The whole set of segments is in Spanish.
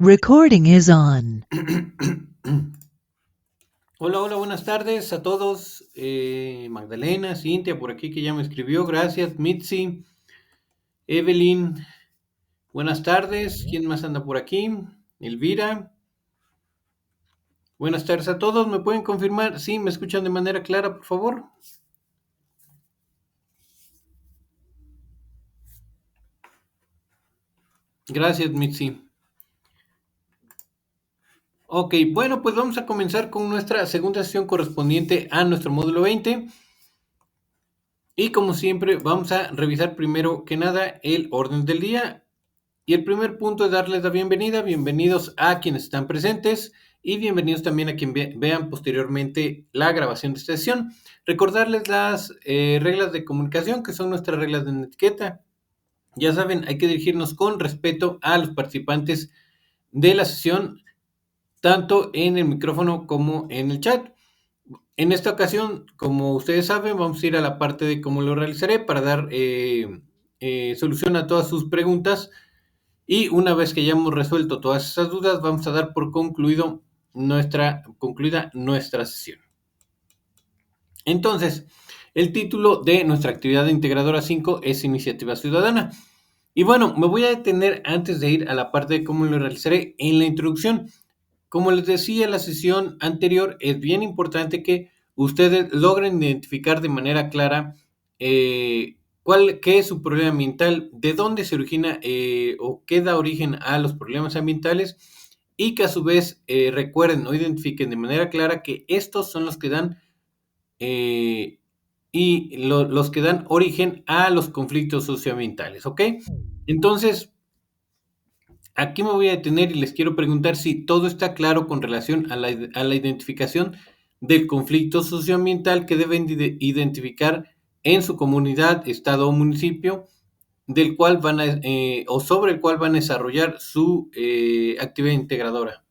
Recording is on. Hola, hola, buenas tardes a todos. Magdalena, Cintia, por aquí que ya me escribió. Gracias, Mitzi, Evelyn. Buenas tardes. ¿Quién más anda por aquí? Elvira. Buenas tardes a todos. ¿Me pueden confirmar? Sí, me escuchan de manera clara, por favor. Gracias, Mitzi. Ok, bueno, pues vamos a comenzar con nuestra segunda sesión correspondiente a nuestro módulo 20. Y como siempre, vamos a revisar primero que nada el orden del día. Y el primer punto es darles la bienvenida. Bienvenidos a quienes están presentes y bienvenidos también a quienes vean posteriormente la grabación de esta sesión. Recordarles las reglas de comunicación, que son nuestras reglas de etiqueta. Ya saben, hay que dirigirnos con respeto a los participantes de la sesión, tanto en el micrófono como en el chat. En esta ocasión, como ustedes saben, vamos a ir a la parte de cómo lo realizaré para dar solución a todas sus preguntas. Y una vez que hayamos resuelto todas esas dudas, vamos a dar por concluida nuestra sesión. Entonces, el título de nuestra actividad integradora 5 es Iniciativa Ciudadana. Y bueno, me voy a detener antes de ir a la parte de cómo lo realizaré en la introducción. Como les decía en la sesión anterior, es bien importante que ustedes logren identificar de manera clara qué es su problema ambiental, de dónde se origina o qué da origen a los problemas ambientales y que a su vez recuerden o identifiquen de manera clara que estos son los que dan eh, los que dan origen a los conflictos socioambientales, ¿ok? Entonces, aquí me voy a detener y les quiero preguntar si todo está claro con relación a la identificación del conflicto socioambiental que deben identificar en su comunidad, estado o municipio, del cual van a, o sobre el cual van a desarrollar su actividad integradora.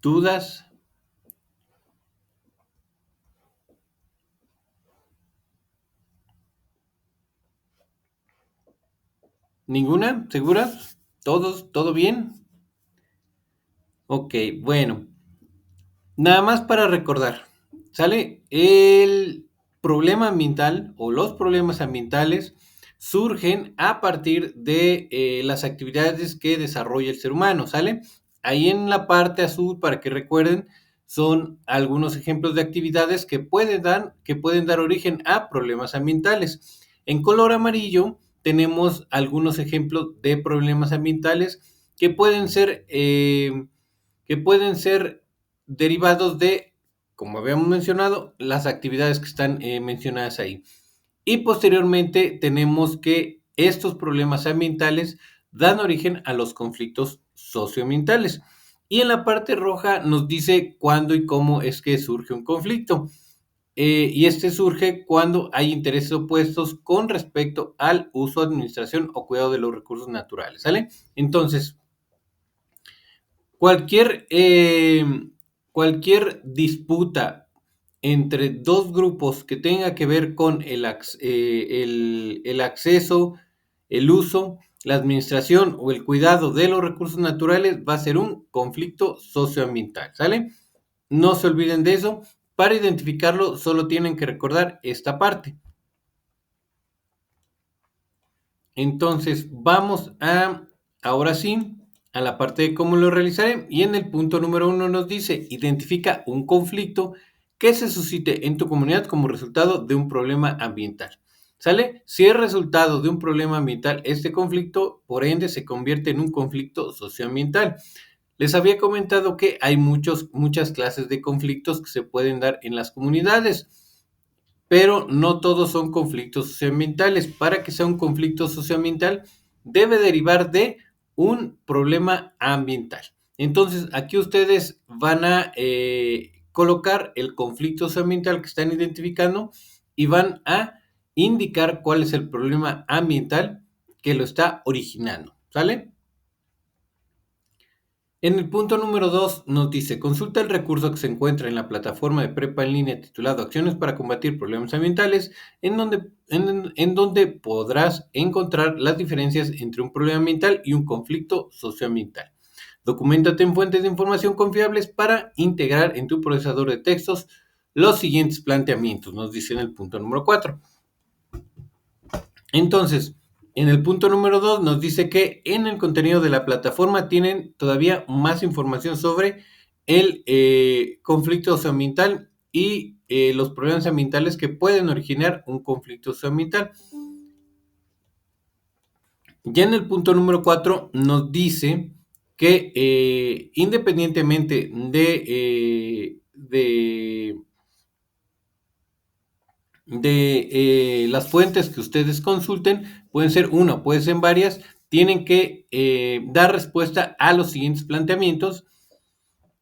¿Dudas? ¿Ninguna? ¿Seguras? ¿Todos? ¿Todo bien? Ok, bueno. Nada más para recordar, ¿sale? El problema ambiental o los problemas ambientales surgen a partir de las actividades que desarrolla el ser humano, ¿sale? Ahí en la parte azul, para que recuerden, son algunos ejemplos de actividades que pueden dar origen a problemas ambientales. En color amarillo tenemos algunos ejemplos de problemas ambientales que pueden ser, eh, que pueden ser derivados de, como habíamos mencionado, las actividades que están mencionadas ahí. Y posteriormente tenemos que estos problemas ambientales dan origen a los conflictos socioambientales. Y en la parte roja nos dice cuándo y cómo es que surge un conflicto. Y este surge cuando hay intereses opuestos con respecto al uso, administración o cuidado de los recursos naturales, ¿sale? Entonces, Cualquier, cualquier disputa entre dos grupos que tenga que ver con el acceso, el uso, la administración o el cuidado de los recursos naturales va a ser un conflicto socioambiental, ¿sale? No se olviden de eso. Para identificarlo solo tienen que recordar esta parte. Entonces, ahora sí, a la parte de cómo lo realizaré. Y en el punto número 1 nos dice, identifica un conflicto que se suscite en tu comunidad como resultado de un problema ambiental. ¿Sale? Si es resultado de un problema ambiental, este conflicto, por ende, se convierte en un conflicto socioambiental. Les había comentado que hay muchas clases de conflictos que se pueden dar en las comunidades, pero no todos son conflictos socioambientales. Para que sea un conflicto socioambiental, debe derivar de un problema ambiental. Entonces, aquí ustedes van a colocar el conflicto socioambiental que están identificando y van a indicar cuál es el problema ambiental que lo está originando. ¿Sale? En el punto número 2 nos dice, consulta el recurso que se encuentra en la plataforma de prepa en línea titulado Acciones para combatir problemas ambientales, en donde podrás encontrar las diferencias entre un problema ambiental y un conflicto socioambiental. Documéntate en fuentes de información confiables para integrar en tu procesador de textos los siguientes planteamientos, nos dice en el punto número 4. Entonces, en el punto número 2 nos dice que en el contenido de la plataforma tienen todavía más información sobre el conflicto socioambiental y los problemas ambientales que pueden originar un conflicto socioambiental. Ya en el punto número 4 nos dice que independientemente de las fuentes que ustedes consulten, pueden ser una, pueden ser varias, tienen que dar respuesta a los siguientes planteamientos.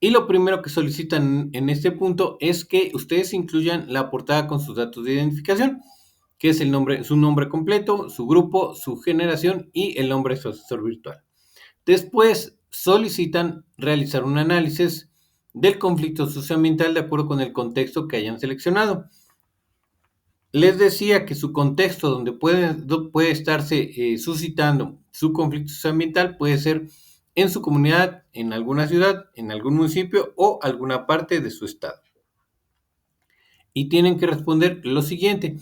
Y lo primero que solicitan en este punto es que ustedes incluyan la portada con sus datos de identificación, que es el nombre, su nombre completo, su grupo, su generación y el nombre de su asesor virtual. Después solicitan realizar un análisis del conflicto socioambiental de acuerdo con el contexto que hayan seleccionado. Les decía que su contexto donde puede estarse suscitando su conflicto socioambiental puede ser en su comunidad, en alguna ciudad, en algún municipio o alguna parte de su estado. Y tienen que responder lo siguiente.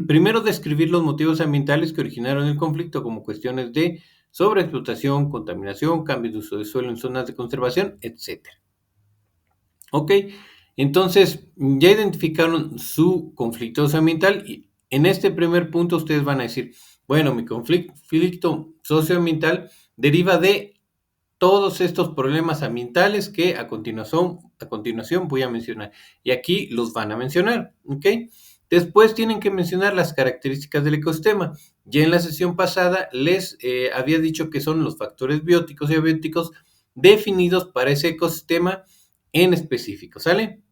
Primero, describir los motivos ambientales que originaron el conflicto, como cuestiones de sobreexplotación, contaminación, cambios de uso de suelo en zonas de conservación, etc. Ok, entonces ya identificaron su conflicto socioambiental y en este primer punto ustedes van a decir, bueno, mi conflicto socioambiental deriva de todos estos problemas ambientales que a continuación voy a mencionar. Y aquí los van a mencionar, ¿ok? Después tienen que mencionar las características del ecosistema. Ya en la sesión pasada les había dicho que son los factores bióticos y abióticos definidos para ese ecosistema en específico, ¿sale?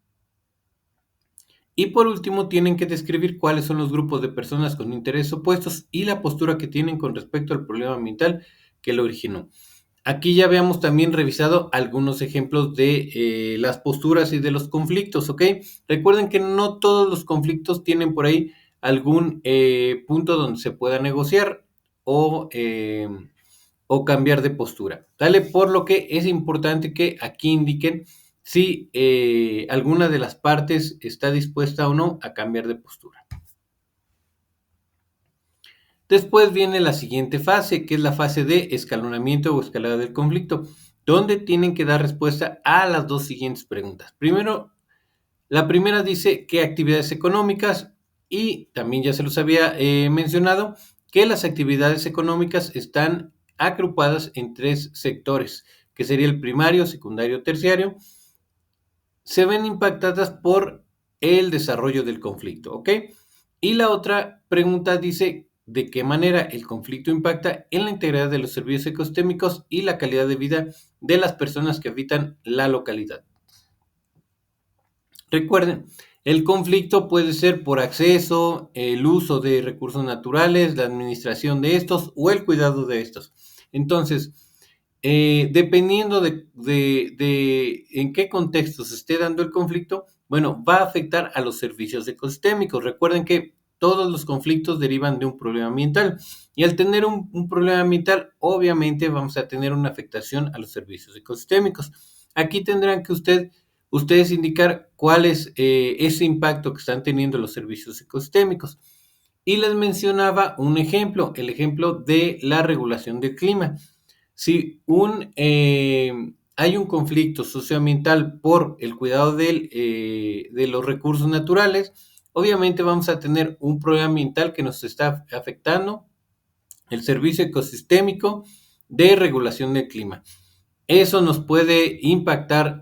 Y por último, tienen que describir cuáles son los grupos de personas con intereses opuestos y la postura que tienen con respecto al problema ambiental que lo originó. Aquí ya habíamos también revisado algunos ejemplos de las posturas y de los conflictos, ¿ok? Recuerden que no todos los conflictos tienen por ahí algún punto donde se pueda negociar o cambiar de postura, ¿vale? Por lo que es importante que aquí indiquen si alguna de las partes está dispuesta o no a cambiar de postura. Después viene la siguiente fase, que es la fase de escalonamiento o escalada del conflicto, donde tienen que dar respuesta a las dos siguientes preguntas. Primero, la primera dice qué actividades económicas, y también ya se los había mencionado, que las actividades económicas están agrupadas en tres sectores, que sería el primario, secundario, terciario, se ven impactadas por el desarrollo del conflicto, ¿ok? Y la otra pregunta dice de qué manera el conflicto impacta en la integridad de los servicios ecosistémicos y la calidad de vida de las personas que habitan la localidad. Recuerden, el conflicto puede ser por acceso, el uso de recursos naturales, la administración de estos o el cuidado de estos. Entonces, dependiendo de en qué contexto se esté dando el conflicto, bueno, va a afectar a los servicios ecosistémicos. Recuerden que todos los conflictos derivan de un problema ambiental y al tener un problema ambiental, obviamente vamos a tener una afectación a los servicios ecosistémicos. Aquí tendrán que ustedes indicar cuál es ese impacto que están teniendo los servicios ecosistémicos. Y les mencionaba un ejemplo, el ejemplo de la regulación del clima. Si hay un conflicto socioambiental por el cuidado de los recursos naturales, obviamente vamos a tener un problema ambiental que nos está afectando el servicio ecosistémico de regulación del clima. Eso nos puede impactar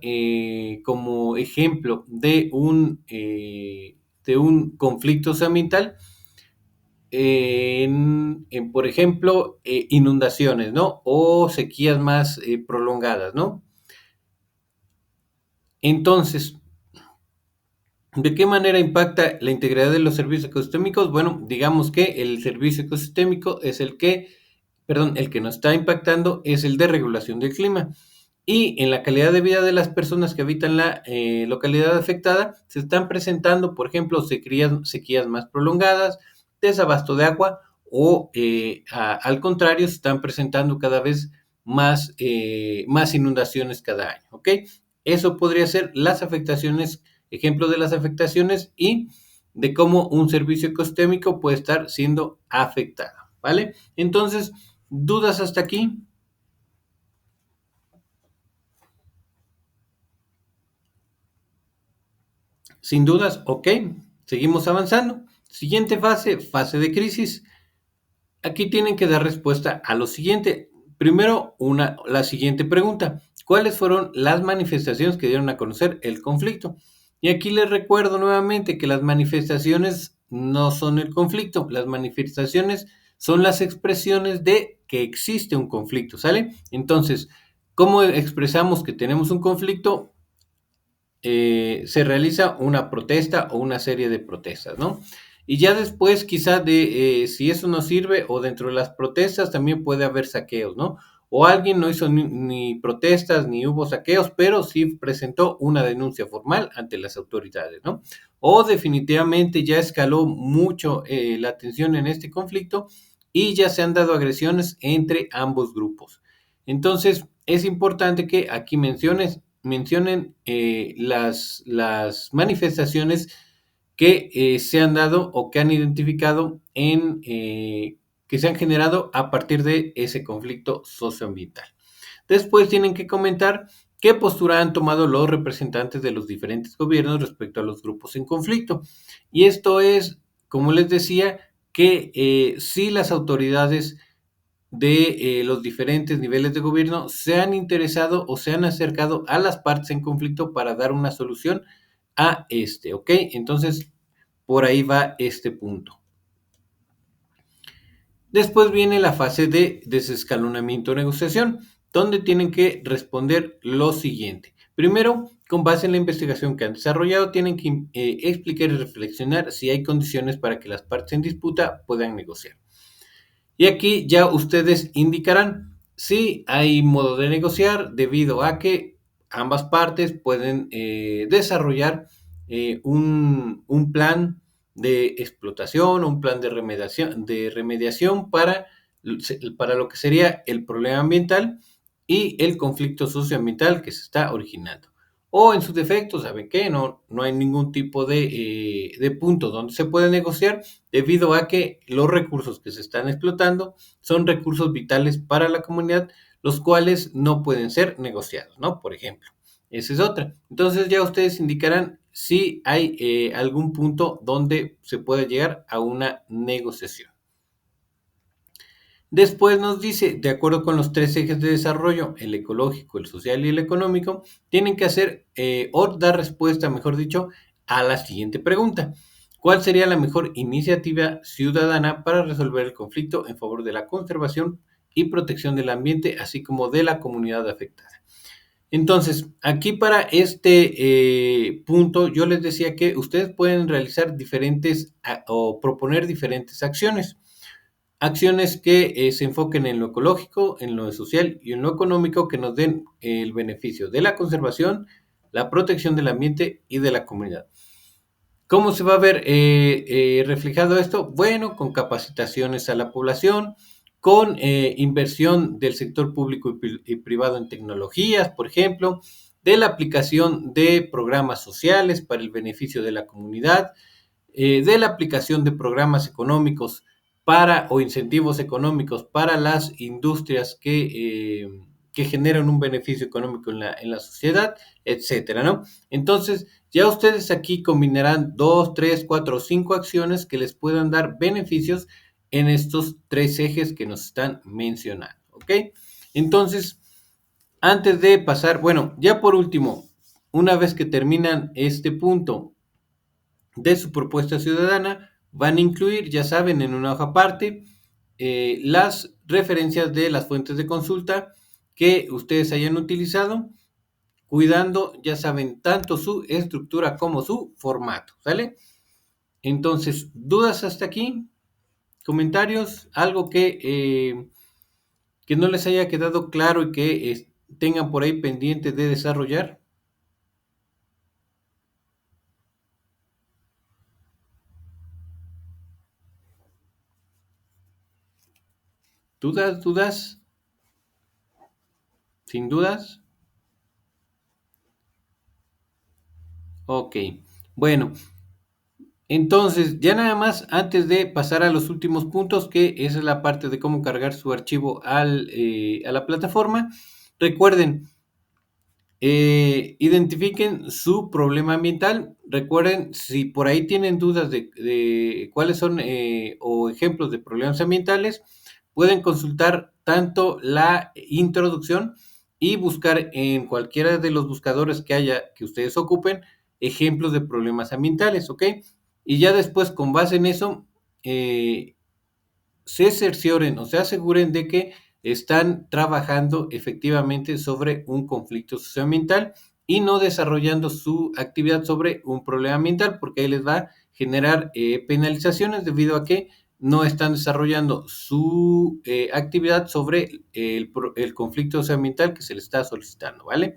como ejemplo de un conflicto socioambiental por ejemplo, inundaciones, ¿no? O sequías más prolongadas, ¿no? Entonces, ¿de qué manera impacta la integridad de los servicios ecosistémicos? Bueno, digamos que el servicio ecosistémico es el que nos está impactando es el de regulación del clima. y en la calidad de vida de las personas que habitan la localidad afectada se están presentando, por ejemplo, sequías más prolongadas, desabasto de agua o al contrario, se están presentando cada vez más inundaciones cada año, ¿ok? Eso podría ser las afectaciones, ejemplo de las afectaciones y de cómo un servicio ecosistémico puede estar siendo afectado, ¿vale? Entonces, ¿dudas hasta aquí? Sin dudas, ok, seguimos avanzando. Siguiente fase, fase de crisis. Aquí tienen que dar respuesta a lo siguiente. Primero, la siguiente pregunta. ¿Cuáles fueron las manifestaciones que dieron a conocer el conflicto? Y aquí les recuerdo nuevamente que las manifestaciones no son el conflicto. Las manifestaciones son las expresiones de que existe un conflicto, ¿sale? Entonces, ¿cómo expresamos que tenemos un conflicto? Se realiza una protesta o una serie de protestas, ¿no? Y ya después, quizá si eso no sirve o dentro de las protestas también puede haber saqueos, ¿no? O alguien no hizo ni protestas ni hubo saqueos, pero sí presentó una denuncia formal ante las autoridades, ¿no? O definitivamente ya escaló mucho la tensión en este conflicto y ya se han dado agresiones entre ambos grupos. Entonces, es importante que aquí mencionen las manifestaciones que se han dado o que han identificado que se han generado a partir de ese conflicto socioambiental. Después tienen que comentar qué postura han tomado los representantes de los diferentes gobiernos respecto a los grupos en conflicto. Y esto es, como les decía, que si las autoridades de los diferentes niveles de gobierno se han interesado o se han acercado a las partes en conflicto para dar una solución a ¿ok? Entonces, por ahí va este punto. Después viene la fase de desescalonamiento o negociación, donde tienen que responder lo siguiente. Primero, con base en la investigación que han desarrollado, tienen que explicar y reflexionar si hay condiciones para que las partes en disputa puedan negociar. Y aquí ya ustedes indicarán si hay modo de negociar debido a que ambas partes pueden desarrollar un plan de explotación o un plan de remediación para lo que sería el problema ambiental y el conflicto socioambiental que se está originando. O en su defecto, ¿saben qué? No hay ningún tipo de punto donde se puede negociar debido a que los recursos que se están explotando son recursos vitales para la comunidad, los cuales no pueden ser negociados, ¿no? Por ejemplo, esa es otra. Entonces ya ustedes indicarán si hay algún punto donde se pueda llegar a una negociación. Después nos dice, de acuerdo con los tres ejes de desarrollo, el ecológico, el social y el económico, tienen que hacer o dar respuesta, mejor dicho, a la siguiente pregunta. ¿Cuál sería la mejor iniciativa ciudadana para resolver el conflicto en favor de la conservación y protección del ambiente, así como de la comunidad afectada? Entonces, aquí para este punto, yo les decía que ustedes pueden realizar o proponer diferentes acciones. Acciones que se enfoquen en lo ecológico, en lo social y en lo económico que nos den el beneficio de la conservación, la protección del ambiente y de la comunidad. ¿Cómo se va a ver reflejado esto? Bueno, con capacitaciones a la población, con inversión del sector público y privado en tecnologías, por ejemplo, de la aplicación de programas sociales para el beneficio de la comunidad, de la aplicación de programas económicos o incentivos económicos para las industrias que generan un beneficio económico en la sociedad, etcétera, ¿no? Entonces, ya ustedes aquí combinarán 2, 3, 4 o 5 acciones que les puedan dar beneficios en estos tres ejes que nos están mencionando, ¿ok? Entonces, antes de pasar, bueno, ya por último, una vez que terminan este punto de su propuesta ciudadana, van a incluir, ya saben, en una hoja aparte, las referencias de las fuentes de consulta que ustedes hayan utilizado, cuidando, ya saben, tanto su estructura como su formato, ¿sale? Entonces, ¿dudas hasta aquí? ¿Comentarios? ¿Algo que no les haya quedado claro y que tengan por ahí pendiente de desarrollar. ¿Dudas? ¿Dudas? ¿Sin dudas? Ok. Bueno, entonces, ya nada más antes de pasar a los últimos puntos, que esa es la parte de cómo cargar su archivo a la plataforma. Recuerden, identifiquen su problema ambiental. Recuerden, si por ahí tienen dudas de cuáles son o ejemplos de problemas ambientales, pueden consultar tanto la introducción y buscar en cualquiera de los buscadores que haya que ustedes ocupen ejemplos de problemas ambientales, ¿ok? Y ya después, con base en eso, eh, se cercioren o se aseguren de que están trabajando efectivamente sobre un conflicto socioambiental y no desarrollando su actividad sobre un problema ambiental, porque ahí les va a generar penalizaciones debido a que no están desarrollando su actividad sobre el conflicto socioambiental que se les está solicitando, ¿vale?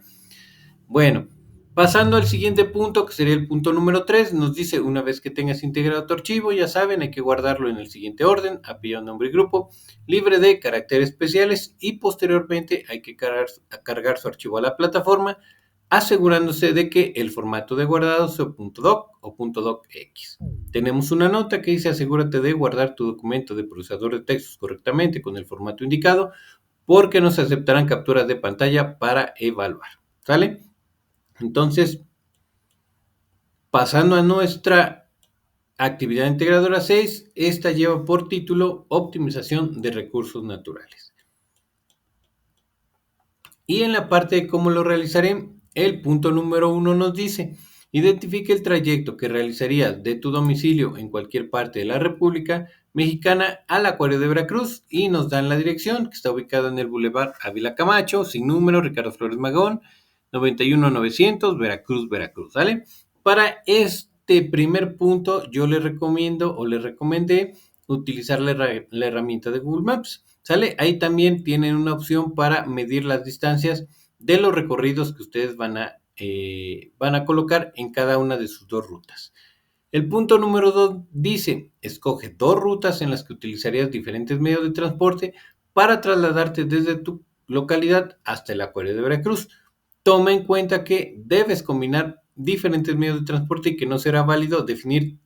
Bueno, pasando al siguiente punto, que sería el punto número 3, nos dice, una vez que tengas integrado tu archivo, ya saben, hay que guardarlo en el siguiente orden: apellido, nombre y grupo, libre de caracteres especiales, y posteriormente hay que cargar su archivo a la plataforma, asegurándose de que el formato de guardado sea .doc o .docx. Tenemos una nota que dice: asegúrate de guardar tu documento de procesador de textos correctamente con el formato indicado, porque no se aceptarán capturas de pantalla para evaluar. ¿Sale? Entonces, pasando a nuestra actividad integradora 6, esta lleva por título Optimización de recursos naturales. Y en la parte de cómo lo realizaré, el punto número 1 nos dice: identifique el trayecto que realizarías de tu domicilio en cualquier parte de la República Mexicana al Acuario de Veracruz, y nos dan la dirección, que está ubicada en el Boulevard Ávila Camacho, sin número, Ricardo Flores Magón, 91900, Veracruz, Veracruz, ¿vale? Para este primer punto, yo le recomiendo o le recomendé utilizar la herramienta de Google Maps, ¿sale? Ahí también tienen una opción para medir las distancias de los recorridos que ustedes van a colocar en cada una de sus dos rutas. El punto número 2 dice: escoge dos rutas en las que utilizarías diferentes medios de transporte para trasladarte desde tu localidad hasta el Acuario de Veracruz. Toma en cuenta que debes combinar diferentes medios de transporte y que no será válido definir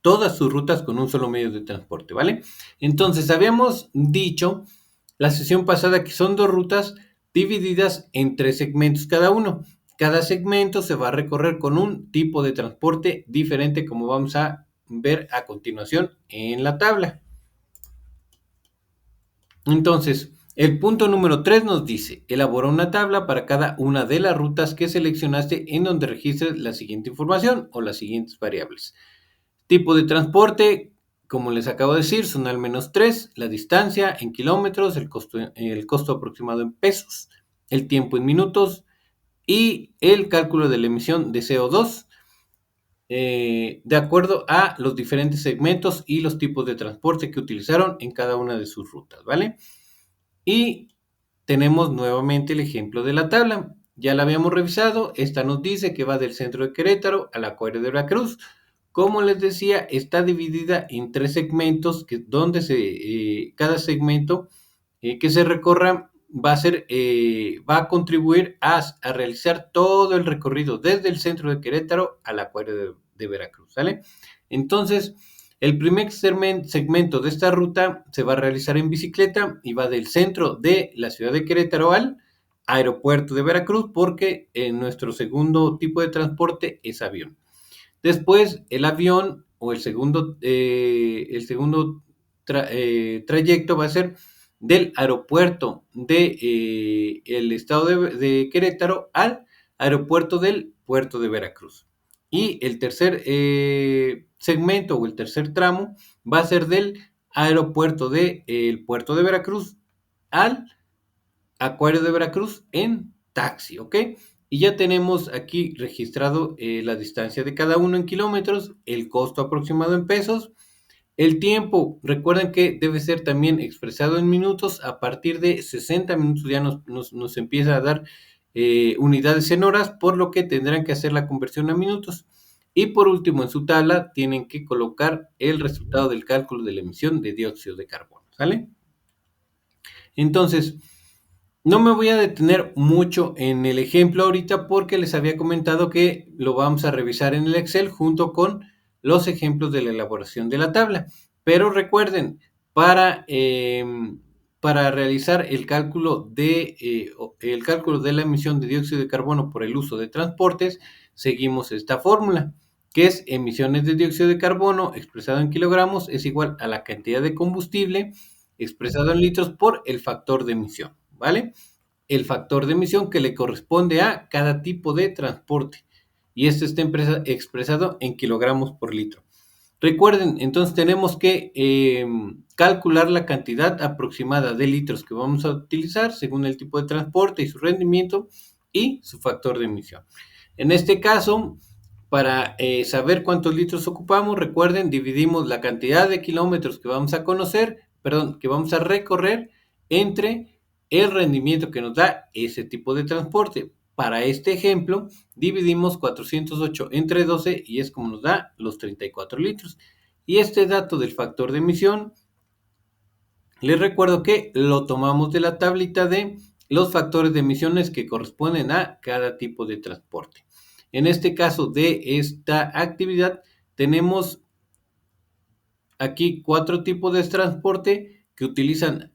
todas sus rutas con un solo medio de transporte, ¿vale? Entonces, habíamos dicho la sesión pasada que son dos rutas divididas en tres segmentos cada uno. Cada segmento se va a recorrer con un tipo de transporte diferente, como vamos a ver a continuación en la tabla. Entonces, el punto número 3 nos dice: elabora una tabla para cada una de las rutas que seleccionaste, en donde registres la siguiente información o las siguientes variables. Tipo de transporte, como les acabo de decir, son al menos 3: la distancia en kilómetros, el costo aproximado en pesos, el tiempo en minutos y el cálculo de la emisión de CO2, de acuerdo a los diferentes segmentos y los tipos de transporte que utilizaron en cada una de sus rutas, ¿vale? Y tenemos nuevamente el ejemplo de la tabla. Ya la habíamos revisado. Esta nos dice que va del centro de Querétaro al Acuario de Veracruz. Como les decía, está dividida en tres segmentos, donde cada segmento que se recorra va a contribuir a realizar todo el recorrido desde el centro de Querétaro al Acuario de Veracruz, ¿sale? Entonces, el primer segmento de esta ruta se va a realizar en bicicleta y va del centro de la ciudad de Querétaro al aeropuerto de Veracruz, porque nuestro segundo tipo de transporte es avión. Después, el avión o trayecto va a ser del aeropuerto del estado de Querétaro al aeropuerto del puerto de Veracruz. Y el tercer segmento o el tercer tramo va a ser del aeropuerto del puerto de Veracruz al Acuario de Veracruz en taxi, ¿ok? Y ya tenemos aquí registrado la distancia de cada uno en kilómetros, el costo aproximado en pesos, El tiempo, recuerden que debe ser también expresado en minutos. A partir de 60 minutos ya nos empieza a dar unidades en horas, por lo que tendrán que hacer la conversión a minutos. Y por último, en su tabla tienen que colocar el resultado del cálculo de la emisión de dióxido de carbono, ¿sale? Entonces, no me voy a detener mucho en el ejemplo ahorita porque les había comentado que lo vamos a revisar en el Excel junto con los ejemplos de la elaboración de la tabla. Pero recuerden, para, para realizar el cálculo de la emisión de dióxido de carbono por el uso de transportes, seguimos esta fórmula, que es emisiones de dióxido de carbono expresado en kilogramos es igual a la cantidad de combustible expresado en litros por el factor de emisión, ¿vale? El factor de emisión que le corresponde a cada tipo de transporte. Y este está expresado en kilogramos por litro. Recuerden, entonces tenemos que calcular la cantidad aproximada de litros que vamos a utilizar según el tipo de transporte y su rendimiento y su factor de emisión. En este caso, para saber cuántos litros ocupamos, recuerden, dividimos la cantidad de kilómetros que vamos a que vamos a recorrer entre el rendimiento que nos da ese tipo de transporte. Para este ejemplo, dividimos 408 entre 12 y es como nos da los 34 litros. Y este dato del factor de emisión, les recuerdo que lo tomamos de la tablita de los factores de emisiones que corresponden a cada tipo de transporte. En este caso de esta actividad, tenemos aquí 4 tipos de transporte que utilizan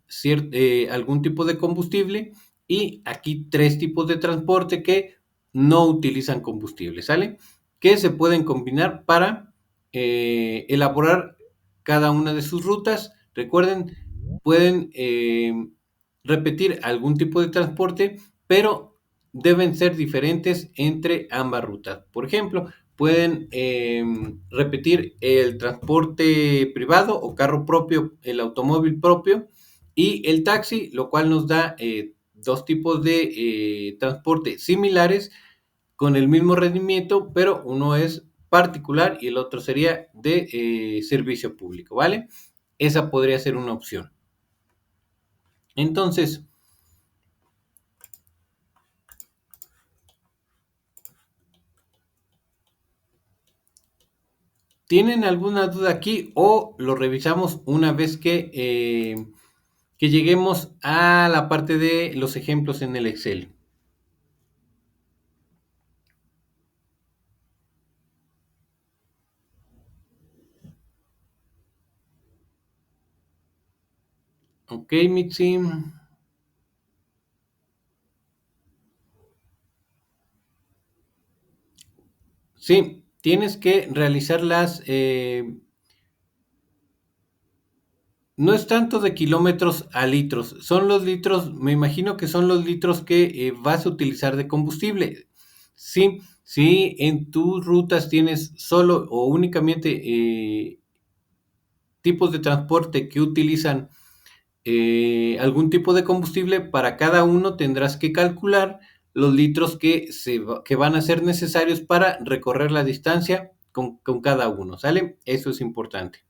algún tipo de combustible y aquí 3 tipos de transporte que no utilizan combustible, ¿sale? Que se pueden combinar para elaborar cada una de sus rutas. Recuerden, pueden repetir algún tipo de transporte, pero deben ser diferentes entre ambas rutas. Por ejemplo, pueden repetir el transporte privado o carro propio, el automóvil propio y el taxi, lo cual nos da dos tipos de transporte similares con el mismo rendimiento, pero uno es particular y el otro sería de servicio público, ¿vale? Esa podría ser una opción. Entonces, ¿tienen alguna duda aquí o lo revisamos una vez que lleguemos a la parte de los ejemplos en el Excel? Ok, Mitzi. Sí, tienes que realizar no es tanto de kilómetros a litros, son los litros, me imagino que son los litros que vas a utilizar de combustible. Sí, si en tus rutas tienes solo o únicamente tipos de transporte que utilizan algún tipo de combustible, para cada uno tendrás que calcular los litros que van a ser necesarios para recorrer la distancia con cada uno, ¿sale? Eso es importante.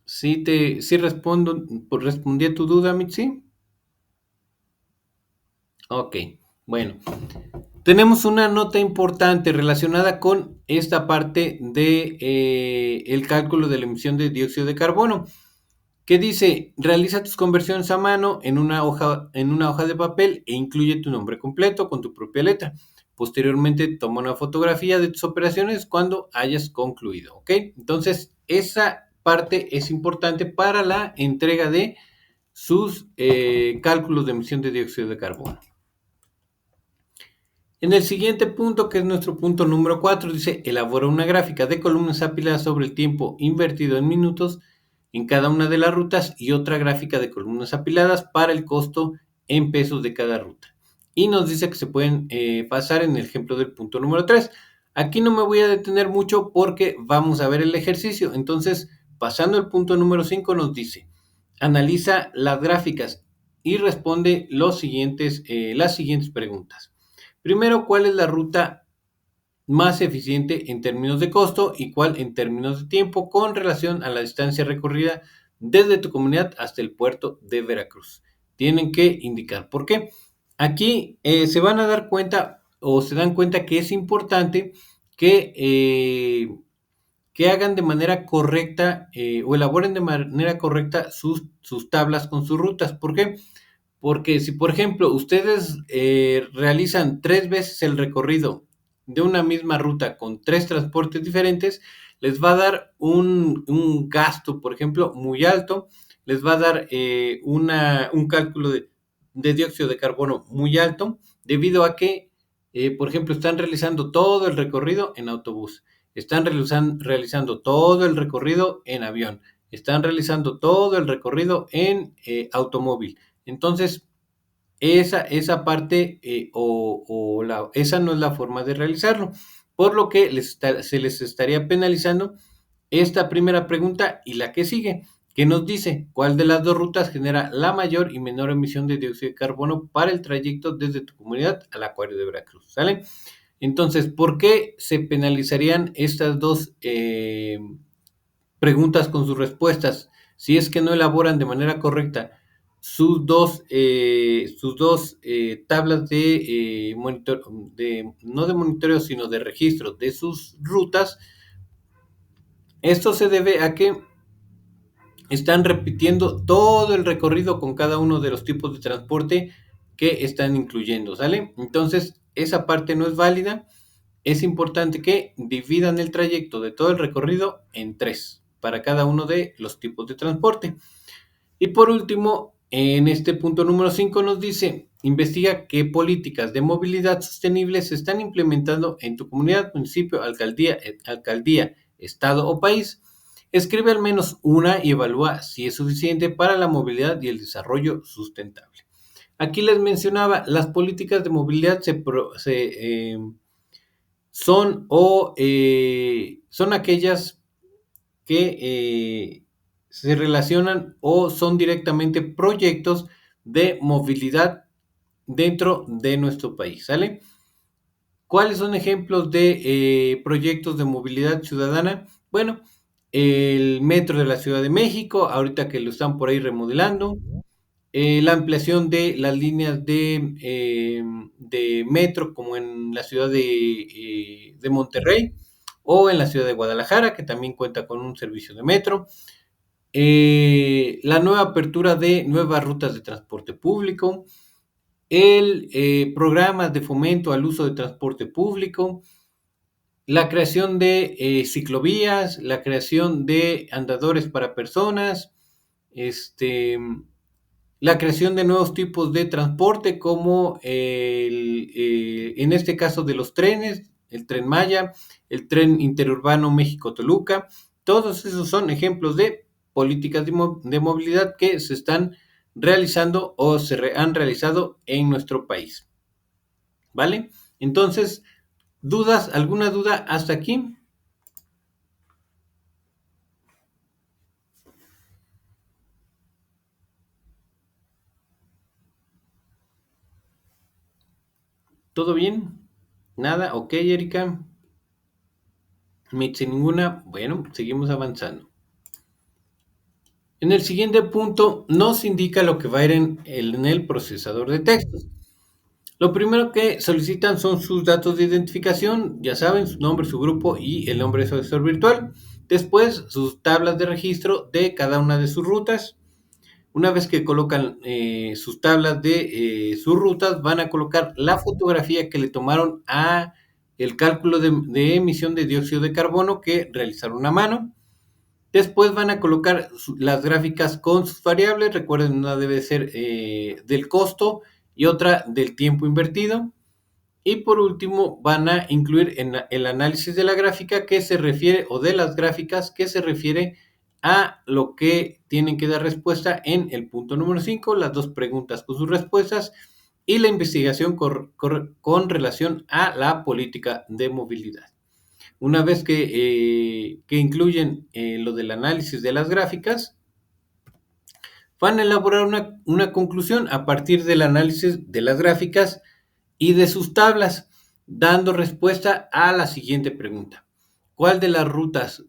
Sí respondí a tu duda, Mitzi. Ok, bueno. Tenemos una nota importante relacionada con esta parte de el cálculo de la emisión de dióxido de carbono, que dice, realiza tus conversiones a mano en una hoja de papel e incluye tu nombre completo con tu propia letra. Posteriormente, toma una fotografía de tus operaciones cuando hayas concluido, ¿ok? Entonces, esa parte es importante para la entrega de sus cálculos de emisión de dióxido de carbono. En el siguiente punto, que es nuestro punto número 4, dice, elabora una gráfica de columnas apiladas sobre el tiempo invertido en minutos en cada una de las rutas y otra gráfica de columnas apiladas para el costo en pesos de cada ruta. Y nos dice que se pueden pasar en el ejemplo del punto número 3. Aquí no me voy a detener mucho porque vamos a ver el ejercicio. Entonces, pasando al punto número 5, nos dice, analiza las gráficas y responde las siguientes preguntas. Primero, ¿cuál es la ruta más eficiente en términos de costo y cuál en términos de tiempo con relación a la distancia recorrida desde tu comunidad hasta el puerto de Veracruz. Tienen que indicar por qué. Aquí se van a dar cuenta o se dan cuenta que es importante que hagan de manera correcta o elaboren de manera correcta sus tablas con sus rutas. ¿Por qué? Porque si, por ejemplo, ustedes realizan 3 veces el recorrido de una misma ruta con 3 transportes diferentes, les va a dar un gasto, por ejemplo, muy alto, les va a dar un cálculo de dióxido de carbono muy alto, debido a que, por ejemplo, están realizando todo el recorrido en autobús, están realizando todo el recorrido en avión, están realizando todo el recorrido en automóvil. Entonces, esa parte esa no es la forma de realizarlo, por lo que se les estaría penalizando esta primera pregunta y la que sigue, que nos dice cuál de las dos rutas genera la mayor y menor emisión de dióxido de carbono para el trayecto desde tu comunidad al acuario de Veracruz, ¿sale? Entonces, ¿por qué se penalizarían estas dos preguntas con sus respuestas si es que no elaboran de manera correcta sus dos tablas de monitor, no de monitoreo, sino de registro de sus rutas? Esto se debe a que están repitiendo todo el recorrido con cada uno de los tipos de transporte que están incluyendo, ¿sale? Entonces, esa parte no es válida. Es importante que dividan el trayecto de todo el recorrido en 3 para cada uno de los tipos de transporte. Y por último, en este punto número 5 nos dice, investiga qué políticas de movilidad sostenible se están implementando en tu comunidad, municipio, alcaldía, estado o país. Escribe al menos una y evalúa si es suficiente para la movilidad y el desarrollo sustentable. Aquí les mencionaba, las políticas de movilidad son aquellas que se relacionan o son directamente proyectos de movilidad dentro de nuestro país, ¿sale? ¿Cuáles son ejemplos de proyectos de movilidad ciudadana? Bueno, el metro de la Ciudad de México, ahorita que lo están por ahí remodelando, la ampliación de las líneas de metro, como en la ciudad de Monterrey o en la ciudad de Guadalajara, que también cuenta con un servicio de metro. La nueva apertura de nuevas rutas de transporte público, el programa de fomento al uso de transporte público, la creación de ciclovías, la creación de andadores para personas, la creación de nuevos tipos de transporte como en este caso de los trenes, el Tren Maya, el Tren Interurbano México-Toluca. Todos esos son ejemplos de políticas de movilidad que se están realizando o han realizado en nuestro país. ¿Vale? Entonces, ¿dudas? ¿Alguna duda hasta aquí? ¿Todo bien? ¿Nada? Ok, Erika. Sin ninguna. Bueno, seguimos avanzando. En el siguiente punto nos indica lo que va a ir en el procesador de textos. Lo primero que solicitan son sus datos de identificación, ya saben, su nombre, su grupo y el nombre de su asesor virtual. Después, sus tablas de registro de cada una de sus rutas. Una vez que colocan sus tablas de sus rutas, van a colocar la fotografía que le tomaron a el cálculo de emisión de dióxido de carbono que realizaron a mano. Después van a colocar las gráficas con sus variables. Recuerden, una debe ser del costo y otra del tiempo invertido. Y por último, van a incluir en el análisis de la gráfica que se refiere, o de las gráficas que se refiere a lo que tienen que dar respuesta en el punto número 5, las dos preguntas con sus respuestas y la investigación con relación a la política de movilidad. Una vez que incluyen lo del análisis de las gráficas, van a elaborar una conclusión a partir del análisis de las gráficas y de sus tablas. dando respuesta a la siguiente pregunta. ¿Cuál de las rutas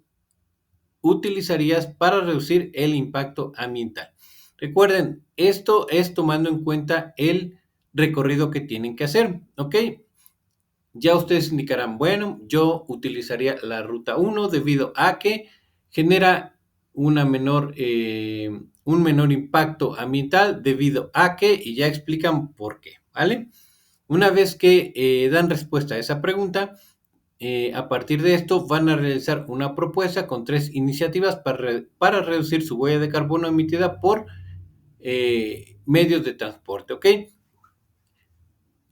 utilizarías para reducir el impacto ambiental? Recuerden, esto es tomando en cuenta el recorrido que tienen que hacer, ¿ok? Ya ustedes indicarán, bueno, yo utilizaría la ruta 1 debido a que genera un menor impacto ambiental debido a que, y ya explican por qué, ¿vale? Una vez que dan respuesta a esa pregunta, a partir de esto van a realizar una propuesta con 3 iniciativas para reducir su huella de carbono emitida por medios de transporte, ¿ok?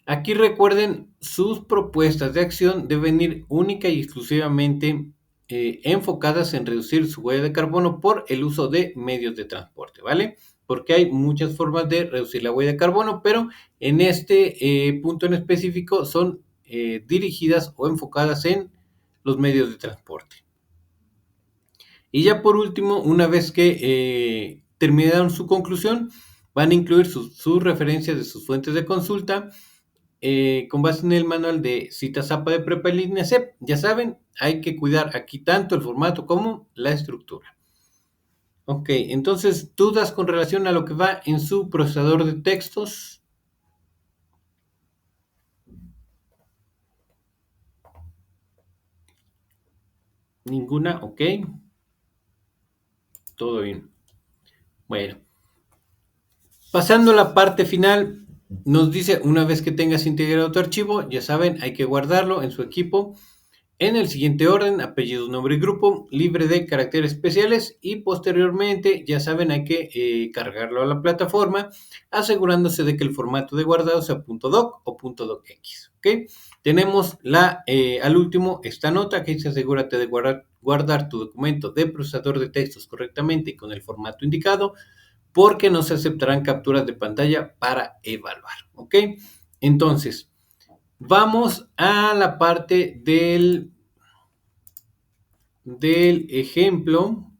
Aquí recuerden, sus propuestas de acción deben ir única y exclusivamente enfocadas en reducir su huella de carbono por el uso de medios de transporte, ¿vale? Porque hay muchas formas de reducir la huella de carbono, pero en este punto en específico son dirigidas o enfocadas en los medios de transporte. Y ya por último, una vez que terminaron su conclusión, van a incluir sus referencias de sus fuentes de consulta con base en el manual de citas APA de Prepa en línea CEP. Ya saben, hay que cuidar aquí tanto el formato como la estructura. Ok, entonces, dudas con relación a lo que va en su procesador de textos. Ninguna, ok. Todo bien. Bueno, pasando a la parte final, nos dice, una vez que tengas integrado tu archivo, ya saben, hay que guardarlo en su equipo en el siguiente orden: apellido, nombre y grupo, libre de caracteres especiales, y posteriormente, ya saben, hay que cargarlo a la plataforma, asegurándose de que el formato de guardado sea .doc o .docx, ¿ok? Tenemos al último esta nota que dice: asegúrate de guardar tu documento de procesador de textos correctamente y con el formato indicado, porque no se aceptarán capturas de pantalla para evaluar, ¿ok? Entonces, vamos a la parte del ejemplo